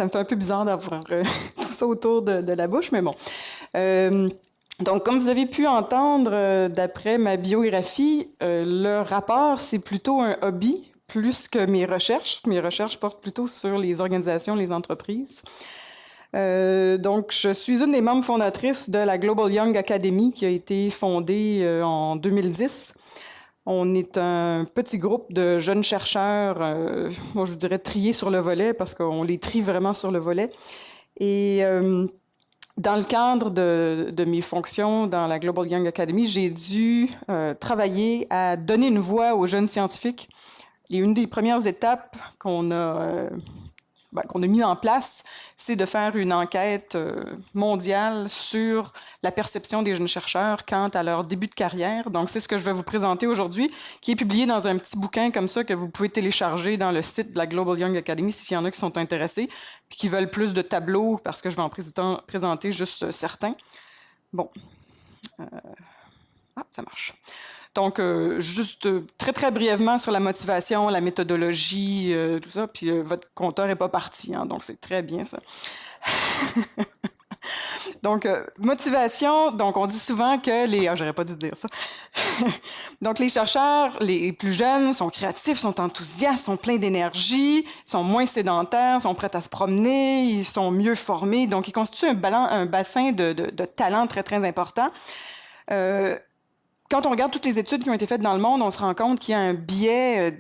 ça me fait un peu bizarre d'avoir tout ça autour de la bouche, mais bon. Donc, comme vous avez pu entendre, d'après ma biographie, le rapport, c'est plutôt un hobby plus que mes recherches. Mes recherches portent plutôt sur les organisations, les entreprises. Donc, je suis une des membres fondatrices de la Global Young Academy qui a été fondée en 2010. On est un petit groupe de jeunes chercheurs, moi je vous dirais triés sur le volet parce qu'on les trie vraiment sur le volet. Et dans le cadre de mes fonctions dans la Global Young Academy, j'ai dû travailler à donner une voix aux jeunes scientifiques. Et une des premières étapes qu'on a mis en place, c'est de faire une enquête mondiale sur la perception des jeunes chercheurs quant à leur début de carrière. Donc, c'est ce que je vais vous présenter aujourd'hui, qui est publié dans un petit bouquin comme ça que vous pouvez télécharger dans le site de la Global Young Academy s'il y en a qui sont intéressés, puis qui veulent plus de tableaux, parce que je vais en présenter juste certains. Bon. Ça marche. Donc, juste très, très brièvement sur la motivation, la méthodologie, tout ça, puis votre compteur n'est pas parti, hein, donc c'est très bien ça. Donc, motivation, donc on dit souvent que les... Ah, j'aurais pas dû dire ça. Donc, les chercheurs, les plus jeunes, sont créatifs, sont enthousiastes, sont pleins d'énergie, sont moins sédentaires, sont prêts à se promener, ils sont mieux formés, donc ils constituent un bassin de talents très, très important. Quand on regarde toutes les études qui ont été faites dans le monde, on se rend compte qu'il y a un biais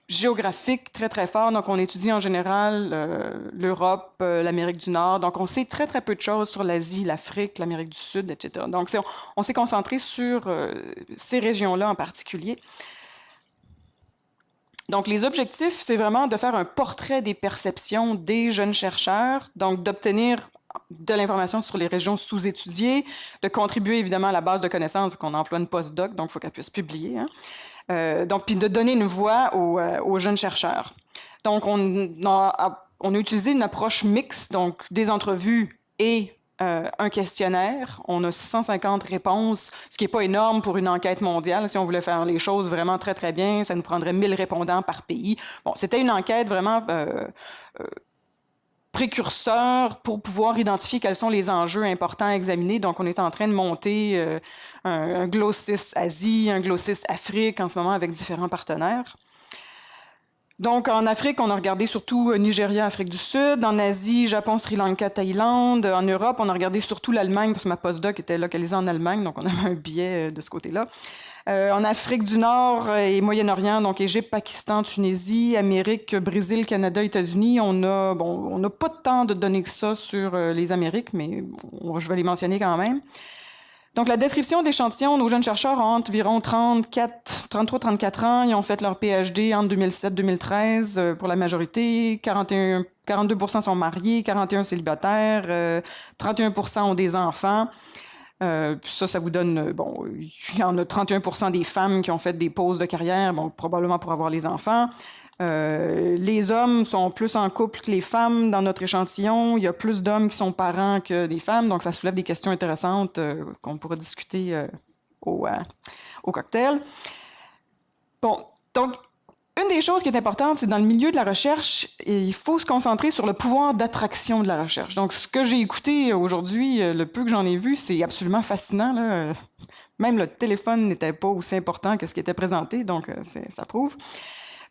géographique très, très fort. Donc, on étudie en général l'Europe, l'Amérique du Nord. Donc, on sait très, très peu de choses sur l'Asie, l'Afrique, l'Amérique du Sud, etc. Donc, on s'est concentré sur ces régions-là en particulier. Donc, les objectifs, c'est vraiment de faire un portrait des perceptions des jeunes chercheurs, donc d'obtenir de l'information sur les régions sous-étudiées, de contribuer évidemment à la base de connaissances, qu'on emploie une postdoc, donc il faut qu'elle puisse publier. Hein. Donc, puis de donner une voix aux jeunes chercheurs. Donc, on a utilisé une approche mixte, donc des entrevues et un questionnaire. On a 650 réponses, ce qui n'est pas énorme pour une enquête mondiale. Si on voulait faire les choses vraiment très, très bien, ça nous prendrait 1000 répondants par pays. Bon, c'était une enquête vraiment précurseur pour pouvoir identifier quels sont les enjeux importants à examiner. Donc, on est en train de monter un Glossis Asie, un Glossis Afrique en ce moment avec différents partenaires. Donc, en Afrique, on a regardé surtout Nigeria, Afrique du Sud. En Asie, Japon, Sri Lanka, Thaïlande. En Europe, on a regardé surtout l'Allemagne parce que ma postdoc était localisée en Allemagne, donc on avait un biais de ce côté-là. En Afrique du Nord et Moyen-Orient, donc Égypte, Pakistan, Tunisie, Amérique, Brésil, Canada, États-Unis, on n'a pas tant de données que ça sur les Amériques, mais je vais les mentionner quand même. Donc, la description d'échantillons, nos jeunes chercheurs ont environ 33-34 ans. Ils ont fait leur PhD entre 2007-2013 pour la majorité. 42% sont mariés, 41% célibataires, 31% ont des enfants. Ça vous donne, bon, il y en a 31% des femmes qui ont fait des pauses de carrière, bon, probablement pour avoir les enfants. Les hommes sont plus en couple que les femmes dans notre échantillon. Il y a plus d'hommes qui sont parents que des femmes, donc ça soulève des questions intéressantes qu'on pourra discuter au cocktail. Bon, donc, une des choses qui est importante, c'est dans le milieu de la recherche, il faut se concentrer sur le pouvoir d'attraction de la recherche. Donc, ce que j'ai écouté aujourd'hui, le peu que j'en ai vu, c'est absolument fascinant, là. Même le téléphone n'était pas aussi important que ce qui était présenté, donc ça prouve.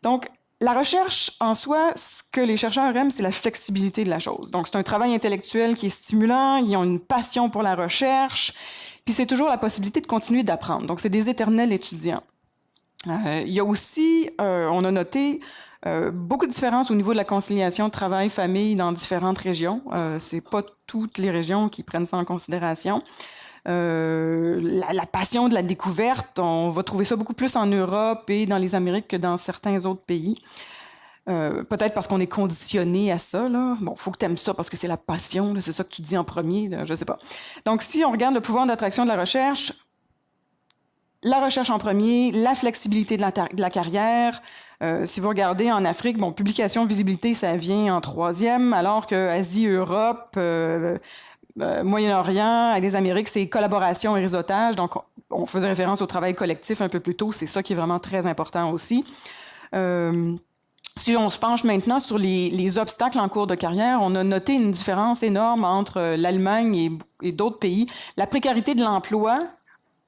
Donc, la recherche, en soi, ce que les chercheurs aiment, c'est la flexibilité de la chose. Donc, c'est un travail intellectuel qui est stimulant, ils ont une passion pour la recherche, puis c'est toujours la possibilité de continuer d'apprendre. Donc, c'est des éternels étudiants. Il y a aussi, on a noté, beaucoup de différences au niveau de la conciliation travail-famille dans différentes régions. C'est pas toutes les régions qui prennent ça en considération. La passion de la découverte, on va trouver ça beaucoup plus en Europe et dans les Amériques que dans certains autres pays. Peut-être parce qu'on est conditionné à ça, là. Bon, faut que tu aimes ça parce que c'est la passion, là, c'est ça que tu dis en premier, là, je sais pas. Donc, si on regarde le pouvoir d'attraction de la recherche en premier, la flexibilité de la carrière. Si vous regardez en Afrique, bon, publication, visibilité, ça vient en troisième, alors que Asie, Europe, Moyen-Orient et les Amériques, c'est collaboration et réseautage. Donc, on faisait référence au travail collectif un peu plus tôt. C'est ça qui est vraiment très important aussi. Si on se penche maintenant sur les obstacles en cours de carrière, on a noté une différence énorme entre l'Allemagne et d'autres pays. La précarité de l'emploi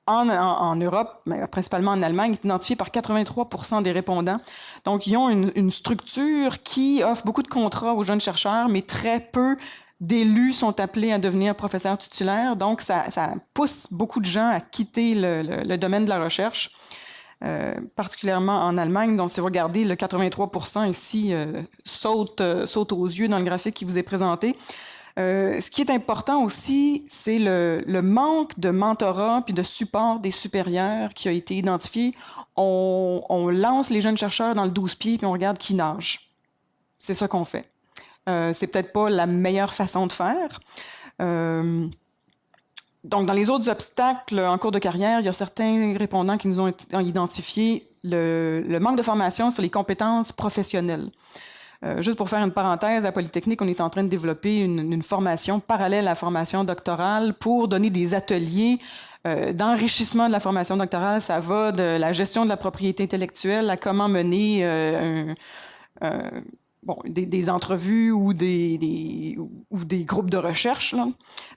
en Europe, mais principalement en Allemagne, est identifiée par 83% des répondants. Donc, ils ont une structure qui offre beaucoup de contrats aux jeunes chercheurs, mais très peu d'élus sont appelés à devenir professeurs titulaires. Donc, ça pousse beaucoup de gens à quitter le domaine de la recherche. Particulièrement en Allemagne. Donc, si vous regardez, le 83% ici saute aux yeux dans le graphique qui vous est présenté. Ce qui est important aussi, c'est le manque de mentorat puis de support des supérieurs qui a été identifié. On lance les jeunes chercheurs dans le 12 pieds puis on regarde qui nage. C'est ça qu'on fait. C'est peut-être pas la meilleure façon de faire. Donc, dans les autres obstacles en cours de carrière, il y a certains répondants qui nous ont identifié le manque de formation sur les compétences professionnelles. Juste pour faire une parenthèse, à Polytechnique, on est en train de développer une formation parallèle à la formation doctorale pour donner des ateliers d'enrichissement de la formation doctorale. Ça va de la gestion de la propriété intellectuelle à comment mener des entrevues ou des groupes de recherche, là.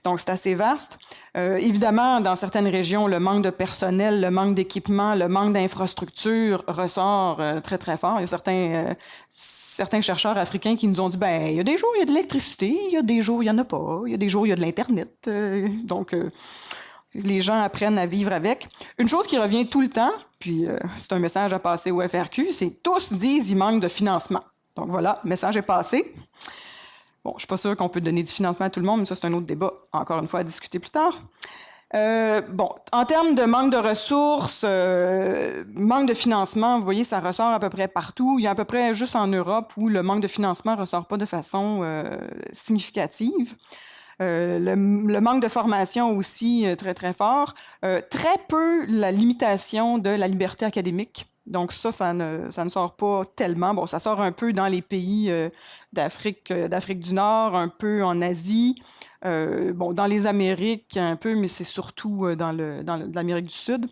Donc, c'est assez vaste. Évidemment, dans certaines régions, le manque de personnel, le manque d'équipement, le manque d'infrastructures ressort très, très fort. Il y a certains chercheurs africains qui nous ont dit, ben, il y a des jours, il y a de l'électricité, il y a des jours, il n'y en a pas, il y a des jours, il y a de l'Internet. Donc, les gens apprennent à vivre avec. Une chose qui revient tout le temps, puis c'est un message à passer au FRQ, c'est tous disent qu'il manque de financement. Donc voilà, le message est passé. Bon, je ne suis pas sûre qu'on peut donner du financement à tout le monde, mais ça, c'est un autre débat, encore une fois, à discuter plus tard. En termes de manque de ressources, manque de financement, vous voyez, ça ressort à peu près partout. Il y a à peu près juste en Europe où le manque de financement ne ressort pas de façon significative. Le manque de formation aussi très, très fort. Très peu la limitation de la liberté académique. Donc ça ne sort pas tellement. Bon, ça sort un peu dans les pays d'Afrique du Nord, un peu en Asie, dans les Amériques un peu, mais c'est surtout dans l'Amérique du Sud.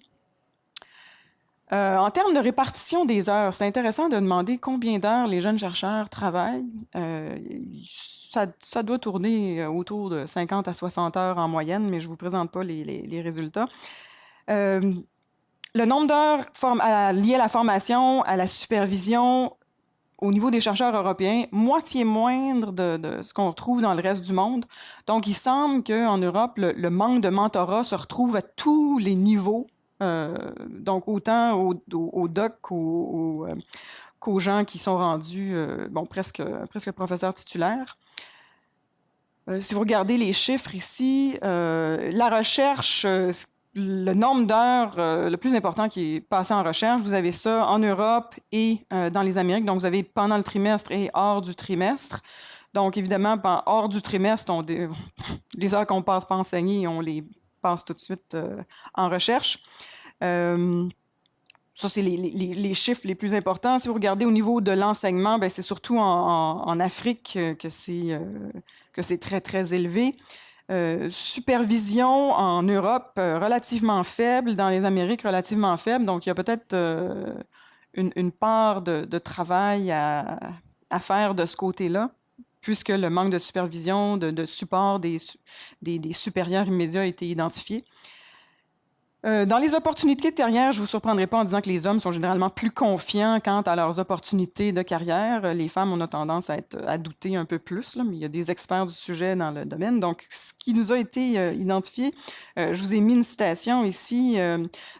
En termes de répartition des heures, c'est intéressant de demander combien d'heures les jeunes chercheurs travaillent. Ça doit tourner autour de 50 à 60 heures en moyenne, mais je ne vous présente pas les résultats. Le nombre d'heures liées à la formation, à la supervision, au niveau des chercheurs européens, moitié moindre de ce qu'on retrouve dans le reste du monde. Donc, il semble qu'en Europe, le manque de mentorat se retrouve à tous les niveaux, donc autant aux docs qu'aux gens qui sont rendus presque professeurs titulaires. Si vous regardez les chiffres ici, la recherche, le nombre d'heures le plus important qui est passé en recherche, vous avez ça en Europe et dans les Amériques. Donc, vous avez pendant le trimestre et hors du trimestre. Donc, évidemment, hors du trimestre, les heures qu'on passe pas enseigner, on les passe tout de suite en recherche. Ça, c'est les chiffres les plus importants. Si vous regardez au niveau de l'enseignement, c'est surtout en Afrique que c'est très, très élevé. Supervision en Europe relativement faible, dans les Amériques relativement faible. Donc, il y a peut-être une part de travail à faire de ce côté-là, puisque le manque de supervision, de support des supérieurs immédiats a été identifié. Dans les opportunités de carrière, je ne vous surprendrai pas en disant que les hommes sont généralement plus confiants quant à leurs opportunités de carrière. Les femmes, on a tendance à douter un peu plus, là, mais il y a des experts du sujet dans le domaine. Donc, ce qui nous a été identifié, je vous ai mis une citation ici.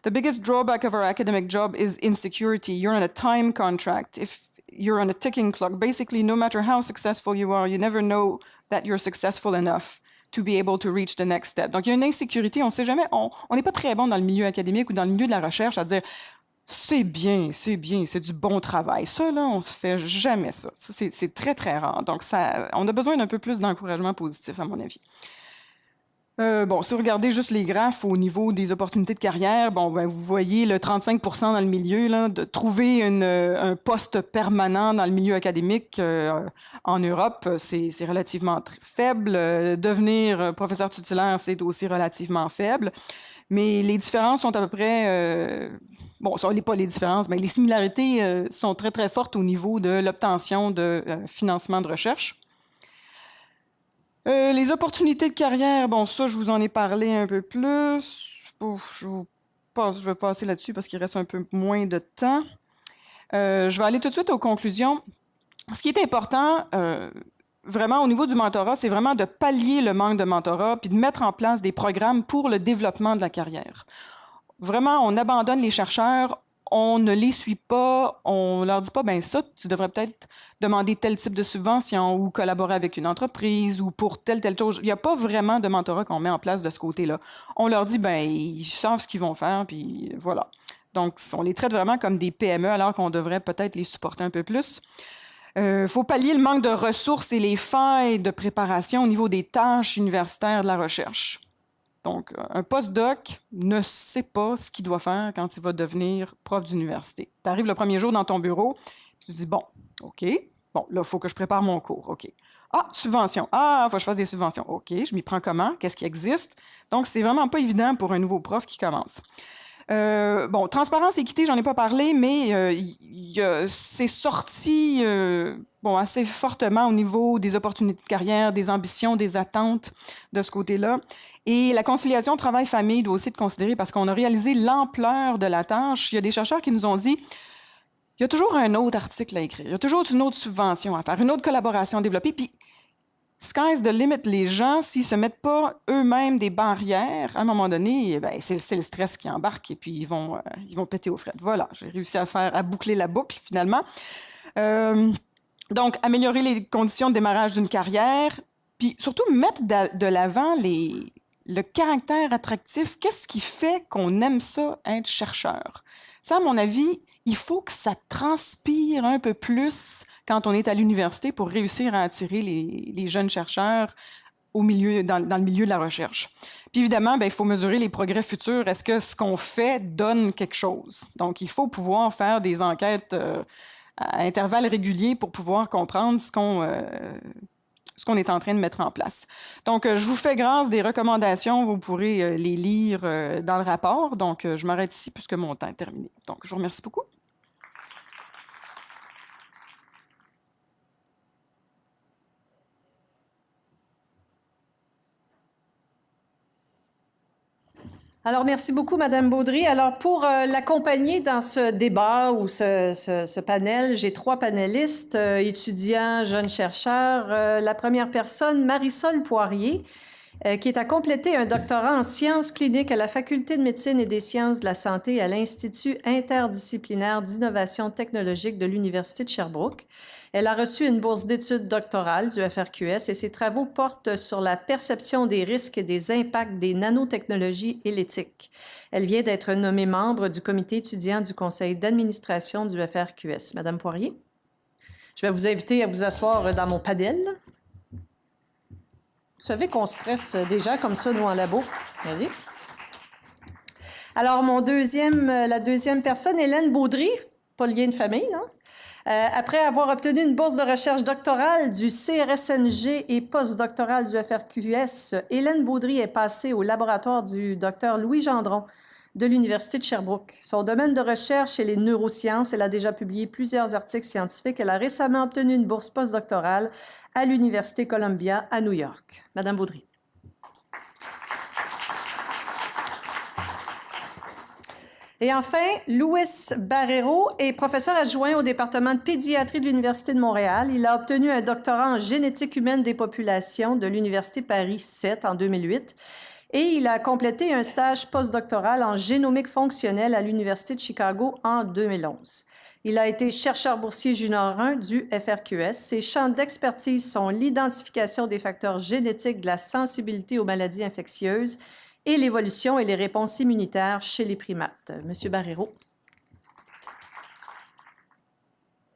The biggest drawback of our academic job is insecurity. You're on a time contract. If you're on a ticking clock, basically, no matter how successful you are, you never know that you're successful enough to be able to reach the next step. Donc, il y a une insécurité. On ne sait jamais, on n'est pas très bon dans le milieu académique ou dans le milieu de la recherche à dire c'est bien, c'est du bon travail. Ça, là, on se fait jamais ça. C'est très, très rare. Donc, on a besoin d'un peu plus d'encouragement positif, à mon avis. Bon, si vous regardez juste les graphes au niveau des opportunités de carrière, bon, ben, vous voyez le 35% dans le milieu, là, de trouver un poste permanent dans le milieu académique en Europe, c'est relativement faible. Devenir professeur titulaire, c'est aussi relativement faible. Mais les différences sont à peu près, bon, ce n'est pas les différences, mais les similarités sont très, très fortes au niveau de l'obtention de financement de recherche. Les opportunités de carrière, bon, ça, je vous en ai parlé un peu plus. Ouf, je vais passer là-dessus parce qu'il reste un peu moins de temps. Je vais aller tout de suite aux conclusions. Ce qui est important, vraiment, au niveau du mentorat, c'est vraiment de pallier le manque de mentorat puis de mettre en place des programmes pour le développement de la carrière. Vraiment, on abandonne les chercheurs, on ne les suit pas, on leur dit pas, ben ça, tu devrais peut-être demander tel type de subvention ou collaborer avec une entreprise ou pour telle chose. Il n'y a pas vraiment de mentorat qu'on met en place de ce côté-là. On leur dit, ben ils savent ce qu'ils vont faire, puis voilà. Donc, on les traite vraiment comme des PME alors qu'on devrait peut-être les supporter un peu plus. Faut pallier le manque de ressources et les failles de préparation au niveau des tâches universitaires de la recherche. Donc, un postdoc ne sait pas ce qu'il doit faire quand il va devenir prof d'université. Tu arrives le premier jour dans ton bureau, tu te dis, bon, OK, bon, là, il faut que je prépare mon cours, OK. Ah, subvention, ah, il faut que je fasse des subventions, OK, je m'y prends comment, qu'est-ce qui existe? Donc, c'est vraiment pas évident pour un nouveau prof qui commence. Bon, transparence et équité, j'en ai pas parlé, mais c'est sorti bon, assez fortement au niveau des opportunités de carrière, des ambitions, des attentes de ce côté-là. Et la conciliation travail-famille doit aussi être considérée parce qu'on a réalisé l'ampleur de la tâche. Il y a des chercheurs qui nous ont dit il y a toujours un autre article à écrire, il y a toujours une autre subvention à faire, une autre collaboration à développer. Puis, sky's the limit, les gens, s'ils ne se mettent pas eux-mêmes des barrières, à un moment donné, ben, c'est le stress qui embarque et puis ils vont péter aux frettes. Voilà, j'ai réussi à boucler la boucle finalement. Donc, améliorer les conditions de démarrage d'une carrière, puis surtout mettre de l'avant le caractère attractif. Qu'est-ce qui fait qu'on aime ça, être chercheur? Ça, à mon avis, il faut que ça transpire un peu plus quand on est à l'université pour réussir à attirer les jeunes chercheurs dans le milieu de la recherche. Puis évidemment, ben, il faut mesurer les progrès futurs. Est-ce que ce qu'on fait donne quelque chose? Donc, il faut pouvoir faire des enquêtes à intervalles réguliers pour pouvoir comprendre ce qu'on est en train de mettre en place. Donc, je vous fais grâce des recommandations. Vous pourrez les lire dans le rapport. Donc, je m'arrête ici puisque mon temps est terminé. Donc, je vous remercie beaucoup. Alors, merci beaucoup, Madame Baudry. Alors, pour l'accompagner dans ce débat ou ce panel, j'ai 3 panélistes, étudiants, jeunes chercheurs. La première personne, Marisol Poirier, qui est à compléter un doctorat en sciences cliniques à la Faculté de médecine et des sciences de la santé à l'Institut interdisciplinaire d'innovation technologique de l'Université de Sherbrooke. Elle a reçu une bourse d'études doctorale du FRQS et ses travaux portent sur la perception des risques et des impacts des nanotechnologies et l'éthique. Elle vient d'être nommée membre du comité étudiant du conseil d'administration du FRQS. Madame Poirier, je vais vous inviter à vous asseoir dans mon panel. Vous savez qu'on stresse des gens comme ça, nous, en labo. Allez. Alors, la deuxième personne, Hélène Baudry, pas le lien de famille, non? Après avoir obtenu une bourse de recherche doctorale du CRSNG et postdoctorale du FRQS, Hélène Baudry est passée au laboratoire du Dr Louis Gendron de l'Université de Sherbrooke. Son domaine de recherche est les neurosciences. Elle a déjà publié plusieurs articles scientifiques. Elle a récemment obtenu une bourse postdoctorale à l'Université Columbia à New York. Madame Baudry. Et enfin, Louis Barrero est professeur adjoint au département de pédiatrie de l'Université de Montréal. Il a obtenu un doctorat en génétique humaine des populations de l'Université Paris 7 en 2008 et il a complété un stage postdoctoral en génomique fonctionnelle à l'Université de Chicago en 2011. Il a été chercheur boursier junior 1 du FRQS. Ses champs d'expertise sont l'identification des facteurs génétiques de la sensibilité aux maladies infectieuses et l'évolution et les réponses immunitaires chez les primates. Monsieur Barrero.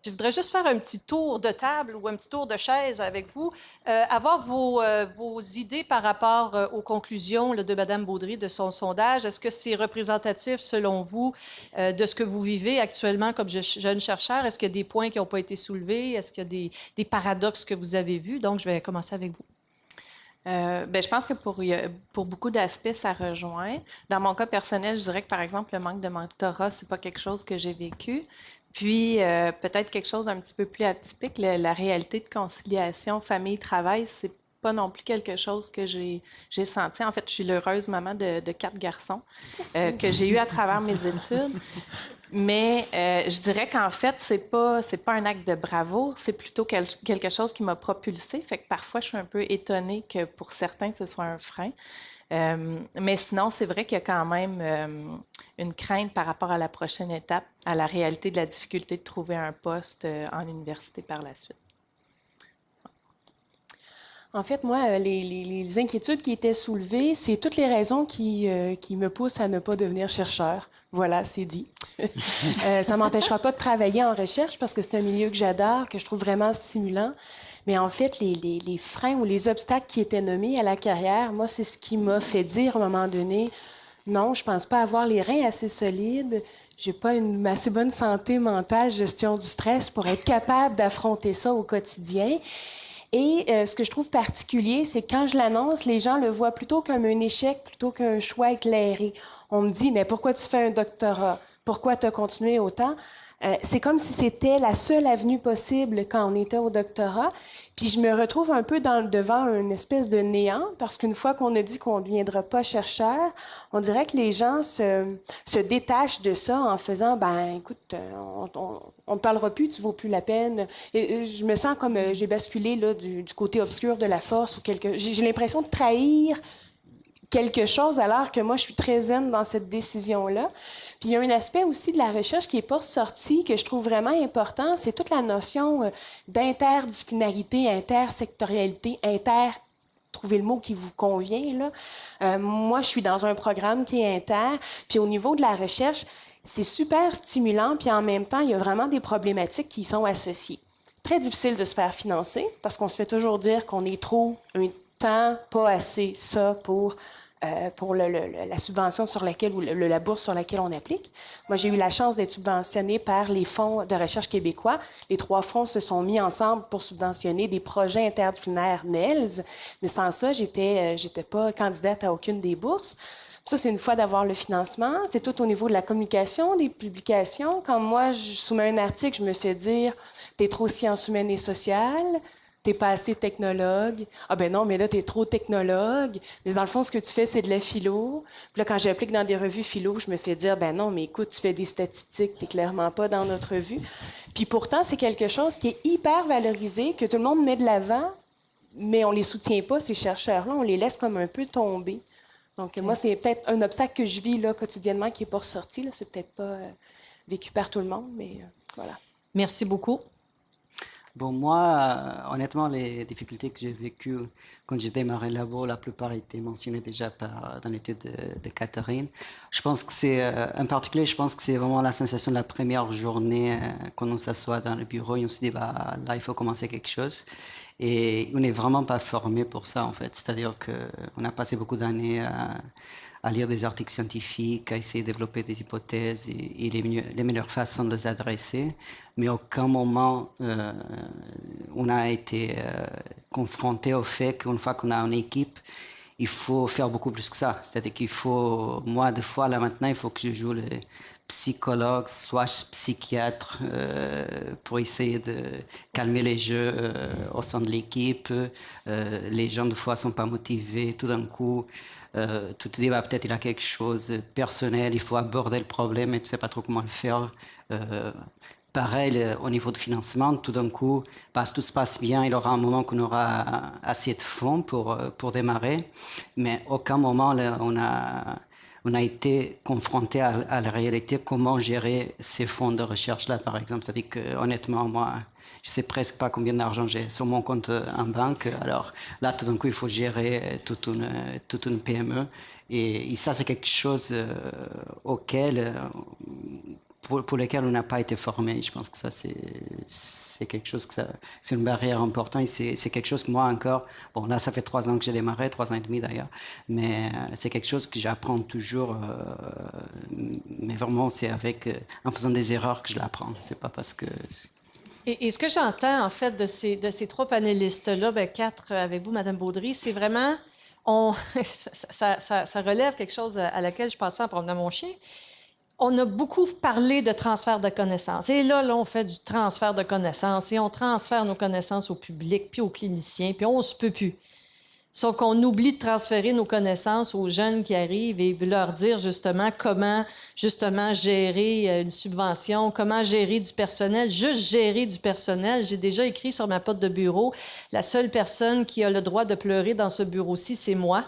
Je voudrais juste faire un petit tour de table ou un petit tour de chaise avec vous, avoir vos idées par rapport aux conclusions là, de Mme Baudry de son sondage. Est-ce que c'est représentatif, selon vous, de ce que vous vivez actuellement comme jeune chercheur? Est-ce qu'il y a des points qui n'ont pas été soulevés? Est-ce qu'il y a des paradoxes que vous avez vus? Donc, je vais commencer avec vous. Ben, je pense que pour beaucoup d'aspects, ça rejoint. Dans mon cas personnel, je dirais que, par exemple, le manque de mentorat, c'est pas quelque chose que j'ai vécu. Puis, peut-être quelque chose d'un petit peu plus atypique, la réalité de conciliation famille-travail, c'est pas non plus quelque chose que j'ai senti. En fait, je suis l'heureuse maman de 4 garçons que j'ai eu à travers mes études. Mais je dirais qu'en fait, c'est pas un acte de bravoure, c'est plutôt quelque chose qui m'a propulsée. Fait que parfois, je suis un peu étonnée que pour certains, ce soit un frein. Mais sinon, c'est vrai qu'il y a quand même une crainte par rapport à la prochaine étape, à la réalité de la difficulté de trouver un poste en université par la suite. En fait, moi, les inquiétudes qui étaient soulevées, c'est toutes les raisons qui me poussent à ne pas devenir chercheur. Voilà, c'est dit. Ça ne m'empêchera pas de travailler en recherche parce que c'est un milieu que j'adore, que je trouve vraiment stimulant. Mais en fait, les freins ou les obstacles qui étaient nommés à la carrière, moi, c'est ce qui m'a fait dire à un moment donné, non, je pense pas avoir les reins assez solides, j'ai pas une assez bonne santé mentale, gestion du stress pour être capable d'affronter ça au quotidien. Et ce que je trouve particulier, c'est que quand je l'annonce, les gens le voient plutôt comme un échec, plutôt qu'un choix éclairé. On me dit, mais pourquoi tu fais un doctorat? Pourquoi tu as continué autant? C'est comme si c'était la seule avenue possible quand on était au doctorat. Puis je me retrouve un peu devant une espèce de néant, parce qu'une fois qu'on a dit qu'on ne deviendra pas chercheur, on dirait que les gens se détachent de ça en faisant, ben écoute, on ne parlera plus, tu ne vaux plus la peine. Et je me sens comme j'ai basculé là, du côté obscur de la force. Ou j'ai l'impression de trahir quelque chose alors que moi, je suis très zen dans cette décision-là. Puis il y a un aspect aussi de la recherche qui n'est pas sorti, que je trouve vraiment important, c'est toute la notion d'interdisciplinarité, intersectorialité, trouvez le mot qui vous convient, là. Moi, je suis dans un programme qui est inter, puis au niveau de la recherche, c'est super stimulant, puis en même temps, il y a vraiment des problématiques qui y sont associées. Très difficile de se faire financer, parce qu'on se fait toujours dire qu'on est trop un temps, pas assez ça pour la subvention sur laquelle, ou la bourse sur laquelle on applique. Moi, j'ai eu la chance d'être subventionnée par les fonds de recherche québécois. Les 3 fonds se sont mis ensemble pour subventionner des projets interdisciplinaires NELS, mais sans ça, j'étais pas candidate à aucune des bourses. Ça, c'est une fois d'avoir le financement. C'est tout au niveau de la communication, des publications. Quand moi, je soumets un article, je me fais dire « T'es trop sciences humaines et sociales ». T'es pas assez technologue. Ah ben non, mais là, t'es trop technologue. Mais dans le fond, ce que tu fais, c'est de la philo. Puis là, quand j'applique dans des revues philo, je me fais dire, ben non, mais écoute, tu fais des statistiques, t'es clairement pas dans notre revue. Puis pourtant, c'est quelque chose qui est hyper valorisé, que tout le monde met de l'avant, mais on les soutient pas, ces chercheurs-là. On les laisse comme un peu tomber. Donc, moi, c'est peut-être un obstacle que je vis là, quotidiennement qui n'est pas ressorti. Là. C'est peut-être pas vécu par tout le monde, mais voilà. Merci beaucoup. Bon, moi, honnêtement, les difficultés que j'ai vécues quand j'ai démarré le labo, la plupart étaient mentionnées déjà dans l'étude de Catherine. Je pense que c'est, en particulier, je pense que c'est vraiment la sensation de la première journée quand on s'assoit dans le bureau et on se dit, bah, là, il faut commencer quelque chose. Et on n'est vraiment pas formé pour ça, en fait. C'est-à-dire qu'on a passé beaucoup d'années à lire des articles scientifiques, à essayer de développer des hypothèses et les meilleures façons de les adresser. Mais à aucun moment, on a été confronté au fait qu'une fois qu'on a une équipe, il faut faire beaucoup plus que ça. C'est-à-dire qu'il faut, moi, des fois, là maintenant, il faut que je joue le psychologue, soit psychiatre, pour essayer de calmer les jeux au sein de l'équipe. Les gens, des fois, ne sont pas motivés. Tout d'un coup, tu te dis, bah, peut-être il a quelque chose de personnel, il faut aborder le problème et tu ne sais pas trop comment le faire. Pareil, au niveau de financement, tout d'un coup, parce que tout se passe bien, il y aura un moment qu'on aura assez de fonds pour démarrer, mais aucun moment là, on a été confronté à la réalité, comment gérer ces fonds de recherche-là, par exemple. C'est-à-dire que, honnêtement, moi, je ne sais presque pas combien d'argent j'ai sur mon compte en banque. Alors là, tout d'un coup, il faut gérer toute une PME. Et ça, c'est quelque chose auquel, pour lesquels on n'a pas été formé. Je pense que ça, c'est quelque chose c'est une barrière importante. Et c'est quelque chose que moi encore, bon là, ça fait 3 ans que j'ai démarré, 3 ans et demi d'ailleurs, mais c'est quelque chose que j'apprends toujours. Mais vraiment, c'est en faisant des erreurs que je l'apprends. C'est pas parce que... Et ce que j'entends, en fait, de ces 3 panélistes-là, 4 avec vous, Mme Baudry, c'est vraiment... ça relève quelque chose à laquelle je pensais en promenant mon chien. On a beaucoup parlé de transfert de connaissances. Et là, on fait du transfert de connaissances et on transfère nos connaissances au public, puis aux cliniciens, puis on se peut plus. Sauf qu'on oublie de transférer nos connaissances aux jeunes qui arrivent et leur dire justement comment gérer une subvention, comment gérer du personnel, juste gérer du personnel. J'ai déjà écrit sur ma porte de bureau, la seule personne qui a le droit de pleurer dans ce bureau-ci, c'est moi.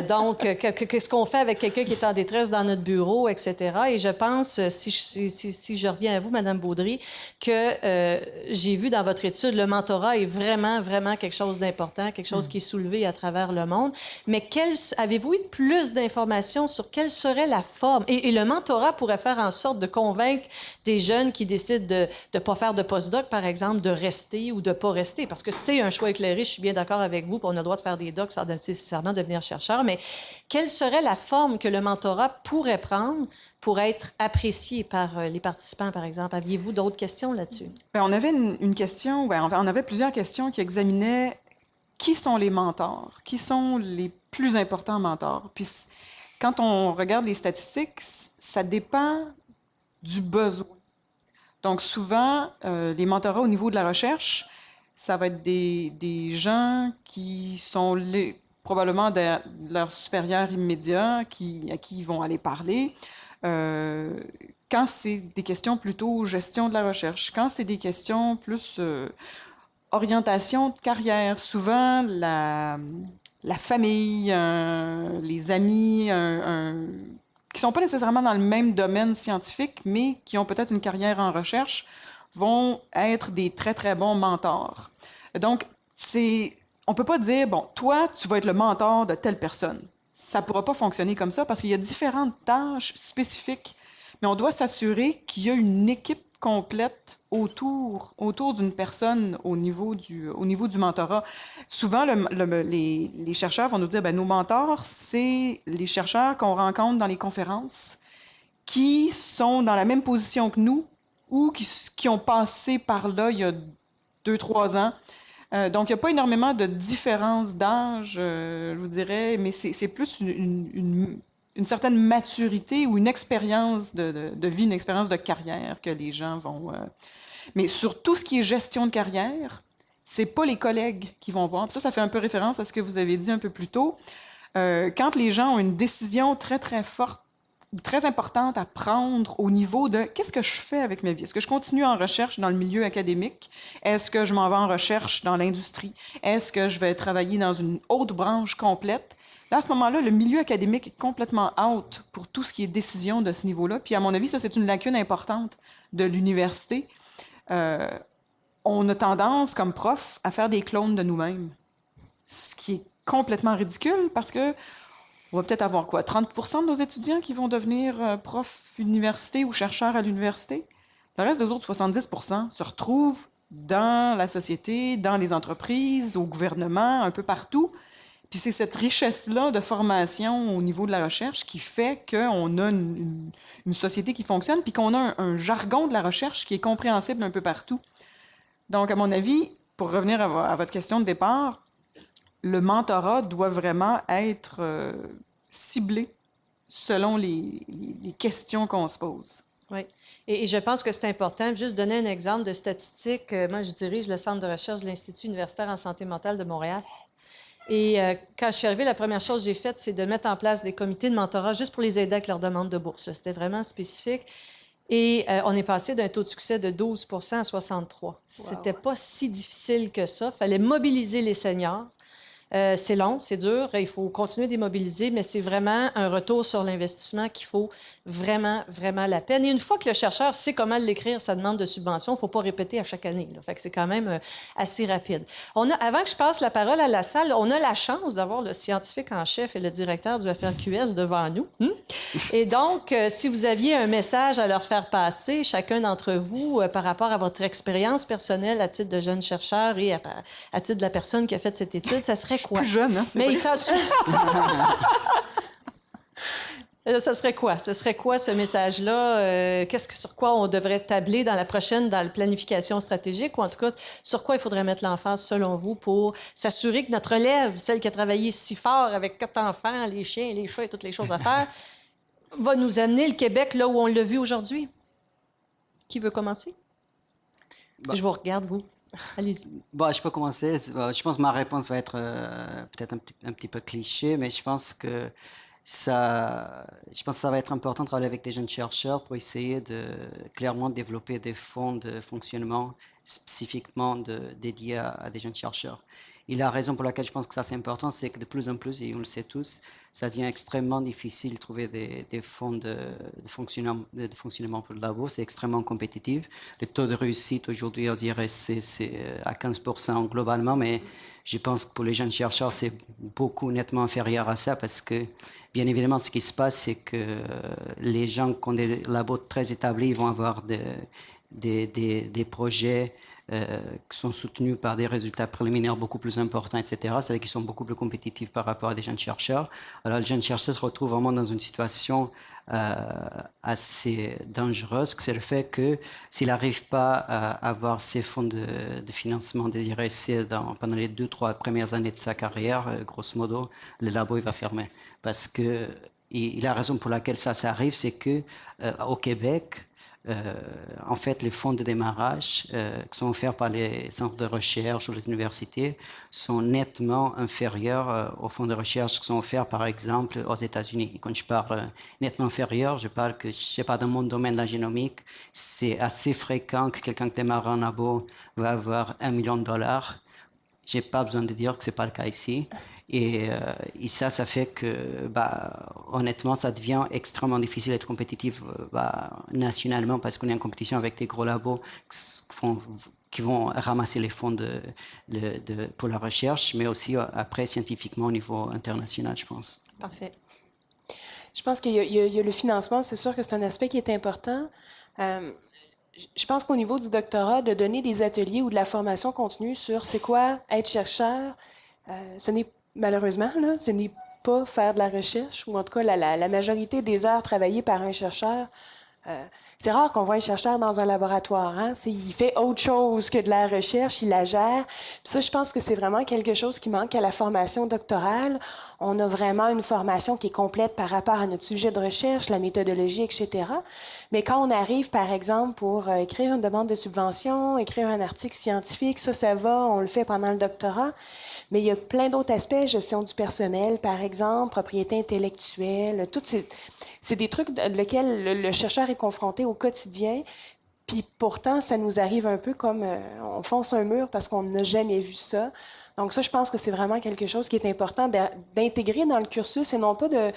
Donc, qu'est-ce qu'on fait avec quelqu'un qui est en détresse dans notre bureau, etc. Et je pense, si je reviens à vous, Mme Baudry, que j'ai vu dans votre étude, le mentorat est vraiment, vraiment quelque chose d'important, quelque chose qui est soulevé à travers le monde. Mais avez-vous eu plus d'informations sur quelle serait la forme? Et le mentorat pourrait faire en sorte de convaincre des jeunes qui décident de ne pas faire de postdoc, par exemple, de rester ou de ne pas rester. Parce que c'est un choix éclairé, je suis bien d'accord avec vous, puis on a le droit de faire des docs sans nécessairement devenir chercheur, mais quelle serait la forme que le mentorat pourrait prendre pour être apprécié par les participants, par exemple? Aviez-vous d'autres questions là-dessus? Bien, on avait une question, enfin, on avait plusieurs questions qui examinaient qui sont les mentors, qui sont les plus importants mentors. Puis quand on regarde les statistiques, ça dépend du besoin. Donc souvent, les mentorats au niveau de la recherche, ça va être des gens qui sont probablement leurs supérieurs immédiats à qui ils vont aller parler. Quand c'est des questions plutôt gestion de la recherche, quand c'est des questions plus orientation de carrière, souvent la famille, les amis, qui sont pas nécessairement dans le même domaine scientifique, mais qui ont peut-être une carrière en recherche, vont être des très, très bons mentors. Donc, on peut pas dire, bon, toi, tu vas être le mentor de telle personne. Ça pourra pas fonctionner comme ça parce qu'il y a différentes tâches spécifiques, mais on doit s'assurer qu'il y a une équipe complète autour d'une personne au niveau du mentorat. Souvent, les chercheurs vont nous dire, ben, nos mentors, c'est les chercheurs qu'on rencontre dans les conférences qui sont dans la même position que nous ou qui ont passé par là il y a 2-3 ans. Donc, il n'y a pas énormément de différence d'âge, je vous dirais, mais c'est plus une certaine maturité ou une expérience de vie, une expérience de carrière que les gens vont... Mais sur tout ce qui est gestion de carrière, c'est pas les collègues qui vont voir. Puis ça fait un peu référence à ce que vous avez dit un peu plus tôt. Quand les gens ont une décision très, très forte, très importante à prendre au niveau de qu'est-ce que je fais avec ma vie? Est-ce que je continue en recherche dans le milieu académique? Est-ce que je m'en vais en recherche dans l'industrie? Est-ce que je vais travailler dans une autre branche complète? Là, à ce moment-là, le milieu académique est complètement out pour tout ce qui est décision de ce niveau-là. Puis, à mon avis, ça, c'est une lacune importante de l'université. On a tendance, comme prof, à faire des clones de nous-mêmes, ce qui est complètement ridicule parce que on va peut-être avoir quoi? 30% de nos étudiants qui vont devenir profs université ou chercheurs à l'université. Le reste des autres 70% se retrouvent dans la société, dans les entreprises, au gouvernement, un peu partout. Puis c'est cette richesse-là de formation au niveau de la recherche qui fait qu'on a une société qui fonctionne puis qu'on a un jargon de la recherche qui est compréhensible un peu partout. Donc, à mon avis, pour revenir à votre question de départ, le mentorat doit vraiment être ciblé selon les questions qu'on se pose. Oui. Et je pense que c'est important. Juste donner un exemple de statistique. Moi, je dirige le centre de recherche de l'Institut universitaire en santé mentale de Montréal. Et quand je suis arrivée, la première chose que j'ai faite, c'est de mettre en place des comités de mentorat juste pour les aider avec leur demande de bourse. C'était vraiment spécifique. Et on est passé d'un taux de succès de 12% à 63%. C'était pas si difficile que ça. Il fallait mobiliser les seniors. C'est long, c'est dur, il faut continuer d'immobiliser, mais c'est vraiment un retour sur l'investissement qui vaut vraiment, vraiment la peine. Et une fois que le chercheur sait comment l'écrire, sa demande de subvention, il ne faut pas répéter à chaque année. Là. Fait que c'est quand même assez rapide. Avant que je passe la parole à la salle, on a la chance d'avoir le scientifique en chef et le directeur du FRQS devant nous. Et donc, si vous aviez un message à leur faire passer, chacun d'entre vous, par rapport à votre expérience personnelle à titre de jeune chercheur et à titre de la personne qui a fait cette étude, ça serait quoi? Plus jeune, hein? Mais ça serait quoi? Ce serait quoi ce message-là? Sur quoi on devrait tabler dans la planification stratégique? Ou en tout cas, sur quoi il faudrait mettre l'emphase, selon vous, pour s'assurer que notre élève, celle qui a travaillé si fort avec 4 enfants, les chiens, les chats et toutes les choses à faire, va nous amener le Québec là où on l'a vu aujourd'hui? Qui veut commencer? Je vous regarde, vous. Allez-y. Bon, je peux commencer. Je pense que ma réponse va être peut-être un petit peu cliché, mais je pense que ça va être important de travailler avec des jeunes chercheurs pour essayer de clairement développer des fonds de fonctionnement spécifiquement dédiés à des jeunes chercheurs. Et la raison pour laquelle je pense que ça c'est important, c'est que de plus en plus, et on le sait tous, ça devient extrêmement difficile de trouver des fonds de fonctionnement pour le labo. C'est extrêmement compétitif. Le taux de réussite aujourd'hui, on dirait, c'est à 15% globalement, mais je pense que pour les jeunes chercheurs, c'est beaucoup nettement inférieur à ça parce que, bien évidemment, ce qui se passe, c'est que les gens qui ont des labos très établis vont avoir des projets qui sont soutenus par des résultats préliminaires beaucoup plus importants, etc. C'est-à-dire qu'ils sont beaucoup plus compétitifs par rapport à des jeunes chercheurs. Alors, les jeunes chercheurs se retrouvent vraiment dans une situation assez dangereuse, que c'est le fait que s'il n'arrive pas à avoir ces fonds de financement désirés pendant les 2-3 premières années de sa carrière, grosso modo, le labo il va fermer. Parce que la raison pour laquelle ça arrive, c'est que au Québec, en fait, les fonds de démarrage qui sont offerts par les centres de recherche ou les universités sont nettement inférieurs aux fonds de recherche qui sont offerts, par exemple, aux États-Unis. Et quand je parle nettement inférieur, je parle que, je sais pas, dans mon domaine de la génomique, c'est assez fréquent que quelqu'un qui démarre un labo va avoir $1 million. J'ai pas besoin de dire que c'est pas le cas ici. Et ça fait que, honnêtement, ça devient extrêmement difficile d'être compétitif nationalement parce qu'on est en compétition avec des gros labos qui vont ramasser les fonds pour la recherche, mais aussi après scientifiquement au niveau international, je pense. Parfait. Je pense qu'il y a le financement, c'est sûr que c'est un aspect qui est important. Je pense qu'au niveau du doctorat, de donner des ateliers ou de la formation continue sur c'est quoi être chercheur, ce n'est malheureusement, là, ce n'est pas faire de la recherche, ou en tout cas la majorité des heures travaillées par un chercheur. C'est rare qu'on voit un chercheur dans un laboratoire. Hein? Il fait autre chose que de la recherche, il la gère. Puis ça, je pense que c'est vraiment quelque chose qui manque à la formation doctorale. On a vraiment une formation qui est complète par rapport à notre sujet de recherche, la méthodologie, etc. Mais quand on arrive, par exemple, pour écrire une demande de subvention, écrire un article scientifique, ça va, on le fait pendant le doctorat. Mais il y a plein d'autres aspects, gestion du personnel, par exemple, propriété intellectuelle, c'est des trucs lesquels le chercheur est confronté au quotidien. Puis pourtant, ça nous arrive un peu comme on fonce un mur parce qu'on n'a jamais vu ça. Donc ça, je pense que c'est vraiment quelque chose qui est important d'intégrer dans le cursus et non pas de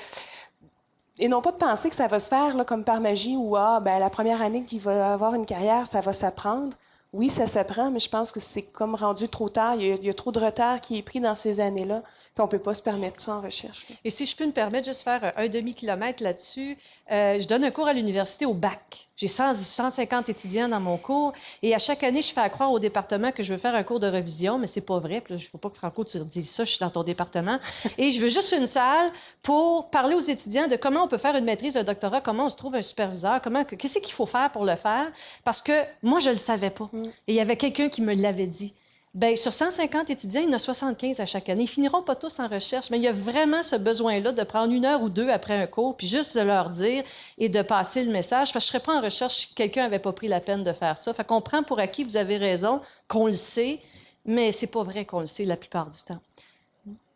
penser que ça va se faire là, comme par magie ou la première année qu'il va avoir une carrière, ça va s'apprendre. Oui, ça s'apprend, mais je pense que c'est comme rendu trop tard. Il y a trop de retard qui est pris dans ces années-là. Puis on ne peut pas se permettre ça en recherche. Là. Et si je peux me permettre juste faire un demi-kilomètre là-dessus, je donne un cours à l'université au bac. J'ai 150 étudiants dans mon cours et à chaque année, je fais croire au département que je veux faire un cours de révision, mais c'est pas vrai. Puis là, je ne veux pas que Franco, tu dises ça, je suis dans ton département. Et je veux juste une salle pour parler aux étudiants de comment on peut faire une maîtrise, un doctorat, comment on se trouve un superviseur, qu'est-ce qu'il faut faire pour le faire. Parce que moi, je ne le savais pas. Et il y avait quelqu'un qui me l'avait dit. Bien, sur 150 étudiants, il y en a 75 à chaque année. Ils finiront pas tous en recherche, mais il y a vraiment ce besoin-là de prendre 1 heure ou 2 après un cours, puis juste de leur dire et de passer le message, parce que je ne serais pas en recherche si quelqu'un n'avait pas pris la peine de faire ça. Fait qu'on prend pour acquis, vous avez raison, qu'on le sait, mais c'est pas vrai qu'on le sait la plupart du temps.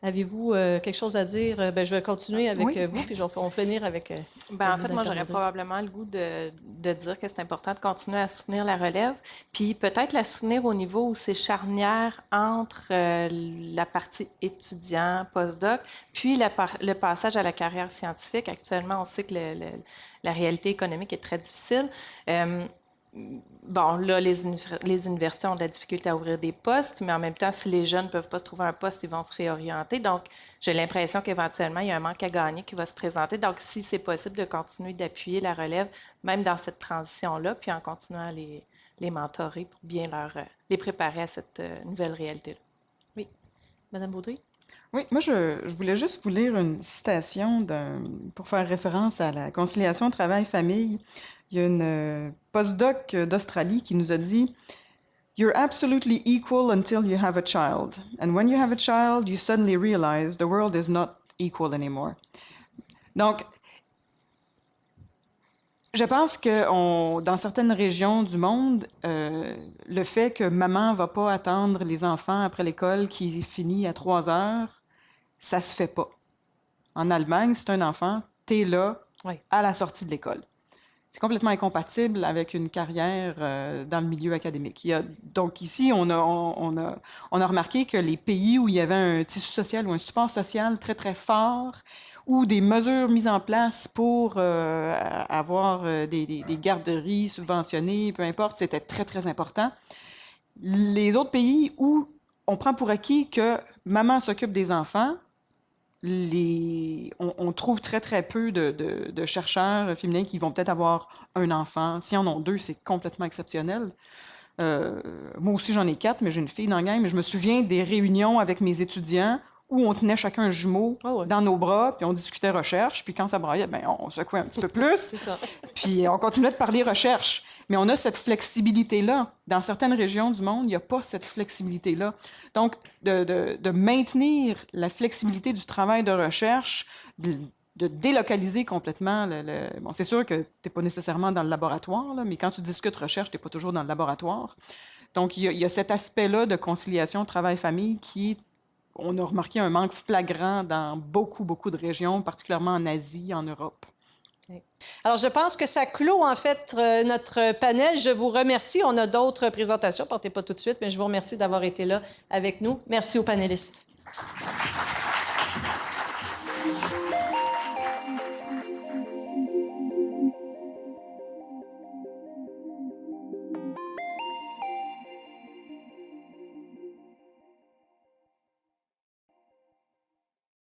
Avez-vous quelque chose à dire? Ben, je vais continuer avec Oui. vous, puis on va finir avec... Ben, en fait, Dr. moi, j'aurais Baudry. probablement le goût de dire que c'est important de continuer à soutenir la relève, puis peut-être la soutenir au niveau où c'est charnière entre la partie étudiant, postdoc, puis le passage à la carrière scientifique. Actuellement, on sait que la réalité économique est très difficile. Bon, là, les universités ont de la difficulté à ouvrir des postes, mais en même temps, si les jeunes ne peuvent pas se trouver un poste, ils vont se réorienter. Donc, j'ai l'impression qu'éventuellement, il y a un manque à gagner qui va se présenter. Donc, si c'est possible de continuer d'appuyer la relève, même dans cette transition-là, puis en continuant à les mentorer pour bien les préparer à cette nouvelle réalité-là. Oui. Madame Baudry? Oui, moi, je voulais juste vous lire une citation pour faire référence à la conciliation travail-famille. Il y a une postdoc d'Australie qui nous a dit You're absolutely equal until you have a child. And when you have a child, you suddenly realize the world is not equal anymore. Donc, je pense que dans certaines régions du monde, le fait que maman ne va pas attendre les enfants après l'école qui finit à 3 heures, ça se fait pas. En Allemagne, si tu as un enfant, tu es là Oui. à la sortie de l'école. C'est complètement incompatible avec une carrière dans le milieu académique. Donc ici, on a remarqué que les pays où il y avait un tissu social ou un support social très, très fort, ou des mesures mises en place pour avoir des garderies subventionnées, peu importe, c'était très, très important. Les autres pays où on prend pour acquis que maman s'occupe des enfants, on trouve très, très peu de chercheurs féminins qui vont peut-être avoir un enfant. S'ils en ont 2, c'est complètement exceptionnel. Moi aussi, j'en ai 4, mais j'ai une fille dans la gang. Mais je me souviens des réunions avec mes étudiants où on tenait chacun un jumeau dans nos bras, puis on discutait recherche. Puis quand ça braillait, ben, on secouait un petit peu plus. C'est ça. Puis on continuait de parler recherche. Mais on a cette flexibilité-là. Dans certaines régions du monde, il n'y a pas cette flexibilité-là. Donc, de maintenir la flexibilité du travail de recherche, de délocaliser complètement Bon, c'est sûr que tu n'es pas nécessairement dans le laboratoire, là, mais quand tu discutes recherche, tu n'es pas toujours dans le laboratoire. Donc, il y a cet aspect-là de conciliation travail-famille on a remarqué un manque flagrant dans beaucoup, beaucoup de régions, particulièrement en Asie, en Europe. Alors, je pense que ça clôt, en fait, notre panel. Je vous remercie. On a d'autres présentations. Partez pas tout de suite, mais je vous remercie d'avoir été là avec nous. Merci aux panélistes.